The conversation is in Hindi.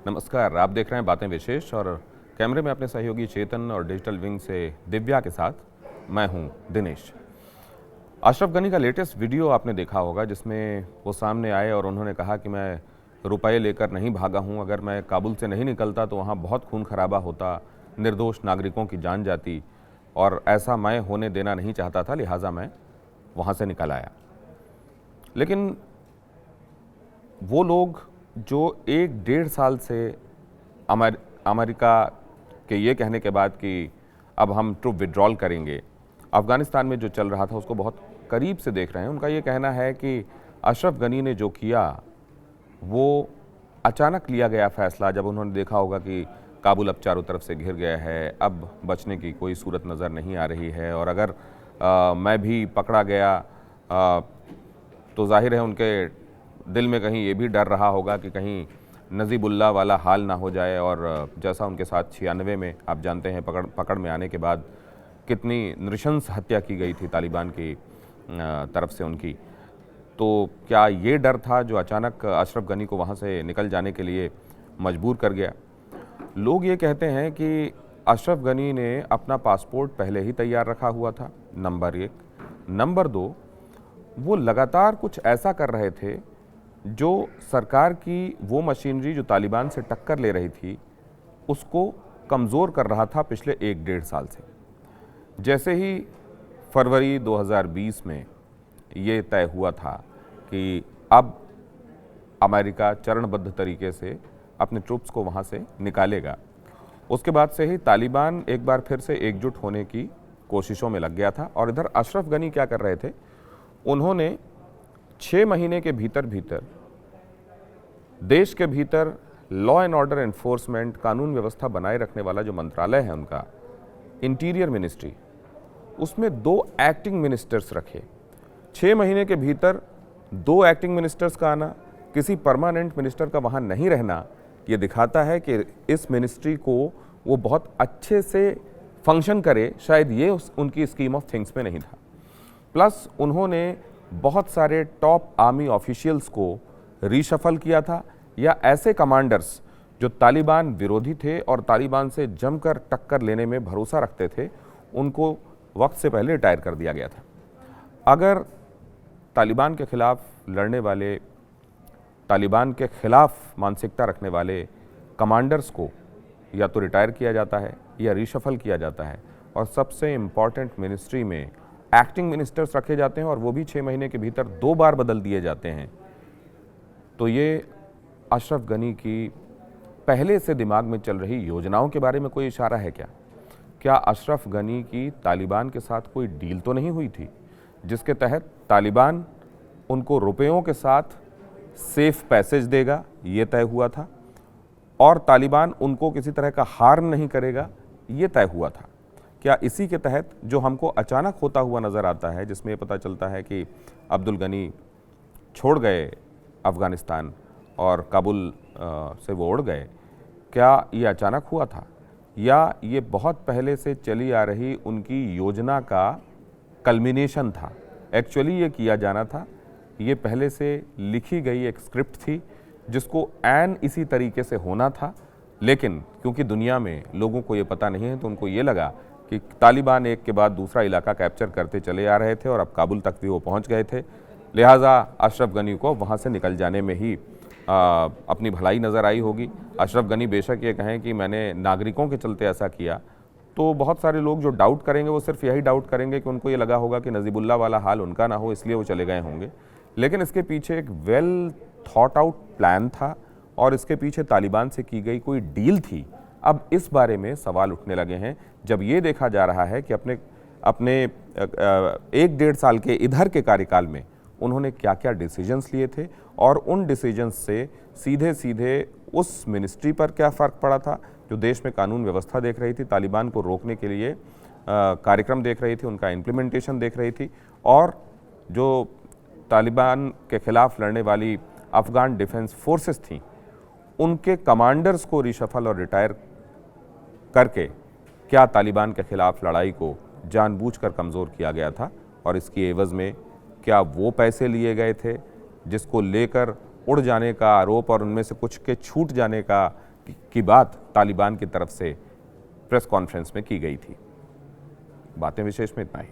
नमस्कार, आप देख रहे हैं बातें विशेष और कैमरे में अपने सहयोगी चेतन और डिजिटल विंग से दिव्या के साथ मैं हूं दिनेश। अशरफ गनी का लेटेस्ट वीडियो आपने देखा होगा जिसमें वो सामने आए और उन्होंने कहा कि मैं रुपए लेकर नहीं भागा हूं, अगर मैं काबुल से नहीं निकलता तो वहां बहुत खून खराबा होता, निर्दोष नागरिकों की जान जाती और ऐसा मैं होने देना नहीं चाहता था, लिहाजा मैं वहां से निकल आया। लेकिन वो लोग जो 1-1.5 साल से अमेरिका के ये कहने के बाद कि अब हम ट्रूप विड्रॉल करेंगे, अफ़गानिस्तान में जो चल रहा था उसको बहुत करीब से देख रहे हैं। उनका ये कहना है कि अशरफ गनी ने जो किया वो अचानक लिया गया फैसला, जब उन्होंने देखा होगा कि काबुल अब चारों तरफ से घिर गया है, अब बचने की कोई सूरत नज़र नहीं आ रही है और अगर मैं भी पकड़ा गया तो जाहिर है उनके दिल में कहीं ये भी डर रहा होगा कि कहीं नजीबुल्लाह वाला हाल ना हो जाए। और जैसा उनके साथ 96 में आप जानते हैं पकड़ में आने के बाद कितनी नृशंस हत्या की गई थी तालिबान की तरफ से उनकी, तो क्या ये डर था जो अचानक अशरफ गनी को वहाँ से निकल जाने के लिए मजबूर कर गया? लोग ये कहते हैं कि अशरफ गनी ने अपना पासपोर्ट पहले ही तैयार रखा हुआ था, नंबर 1। नंबर 2, वो लगातार कुछ ऐसा कर रहे थे जो सरकार की वो मशीनरी जो तालिबान से टक्कर ले रही थी उसको कमज़ोर कर रहा था पिछले 1-1.5 साल से। जैसे ही फरवरी 2020 में ये तय हुआ था कि अब अमेरिका चरणबद्ध तरीके से अपने ट्रूप्स को वहाँ से निकालेगा, उसके बाद से ही तालिबान एक बार फिर से एकजुट होने की कोशिशों में लग गया था। और इधर अशरफ गनी क्या कर रहे थे, उन्होंने 6 महीने के भीतर देश के भीतर लॉ एंड ऑर्डर एनफोर्समेंट, कानून व्यवस्था बनाए रखने वाला जो मंत्रालय है उनका, इंटीरियर मिनिस्ट्री, उसमें 2 एक्टिंग मिनिस्टर्स रखे। 6 महीने के भीतर 2 एक्टिंग मिनिस्टर्स का आना, किसी परमानेंट मिनिस्टर का वहाँ नहीं रहना, ये दिखाता है कि इस मिनिस्ट्री को वो बहुत अच्छे से फंक्शन करे, शायद ये उनकी स्कीम ऑफ थिंग्स में नहीं था। प्लस उन्होंने बहुत सारे टॉप आर्मी ऑफिशियल्स को रीशफल किया था, या ऐसे कमांडर्स जो तालिबान विरोधी थे और तालिबान से जमकर टक्कर लेने में भरोसा रखते थे, उनको वक्त से पहले रिटायर कर दिया गया था। अगर तालिबान के खिलाफ लड़ने वाले, तालिबान के खिलाफ मानसिकता रखने वाले कमांडर्स को या तो रिटायर किया जाता है या रीशफल किया जाता है, और सबसे इम्पॉर्टेंट मिनिस्ट्री में एक्टिंग मिनिस्टर्स रखे जाते हैं और वो भी 6 महीने के भीतर 2 बार बदल दिए जाते हैं, तो ये अशरफ गनी की पहले से दिमाग में चल रही योजनाओं के बारे में कोई इशारा है क्या? क्या अशरफ गनी की तालिबान के साथ कोई डील तो नहीं हुई थी जिसके तहत तालिबान उनको रुपयों के साथ सेफ पैसेज देगा, ये तय हुआ था, और तालिबान उनको किसी तरह का हार्म नहीं करेगा, ये तय हुआ था? क्या इसी के तहत जो हमको अचानक होता हुआ नज़र आता है, जिसमें ये पता चलता है कि अब्दुल गनी छोड़ गए अफ़गानिस्तान और काबुल से वो उड़ गए, क्या ये अचानक हुआ था या ये बहुत पहले से चली आ रही उनकी योजना का कल्मिनेशन था? एक्चुअली ये किया जाना था, ये पहले से लिखी गई एक स्क्रिप्ट थी जिसको ऐन इसी तरीके से होना था, लेकिन क्योंकि दुनिया में लोगों को ये पता नहीं है तो उनको ये लगा कि तालिबान एक के बाद दूसरा इलाका कैप्चर करते चले आ रहे थे और अब काबुल तक भी वो पहुंच गए थे, लिहाजा अशरफ गनी को वहाँ से निकल जाने में ही अपनी भलाई नज़र आई होगी। अशरफ गनी बेशक ये कहें कि मैंने नागरिकों के चलते ऐसा किया, तो बहुत सारे लोग जो डाउट करेंगे वो सिर्फ यही डाउट करेंगे कि उनको ये लगा होगा कि नजीबुल्लाह वाला हाल उनका ना हो, इसलिए वो चले गए होंगे। लेकिन इसके पीछे एक वेल थॉट आउट प्लान था और इसके पीछे तालिबान से की गई कोई डील थी। अब इस बारे में सवाल उठने लगे हैं जब ये देखा जा रहा है कि अपने 1-1.5 साल के इधर के कार्यकाल में उन्होंने क्या क्या डिसीजंस लिए थे और उन डिसीजंस से सीधे सीधे उस मिनिस्ट्री पर क्या फ़र्क पड़ा था जो देश में कानून व्यवस्था देख रही थी, तालिबान को रोकने के लिए कार्यक्रम देख रही थी, उनका इम्प्लीमेंटेशन देख रही थी, और जो तालिबान के खिलाफ लड़ने वाली अफ़गान डिफेंस फोर्सेस थी उनके कमांडर्स को रिशफल और रिटायर करके क्या तालिबान के खिलाफ लड़ाई को जानबूझकर कमज़ोर किया गया था, और इसकी एवज़ में क्या वो पैसे लिए गए थे जिसको लेकर उड़ जाने का आरोप और उनमें से कुछ के छूट जाने की बात तालिबान की तरफ से प्रेस कॉन्फ्रेंस में की गई थी। बातें विशेष में इतना ही।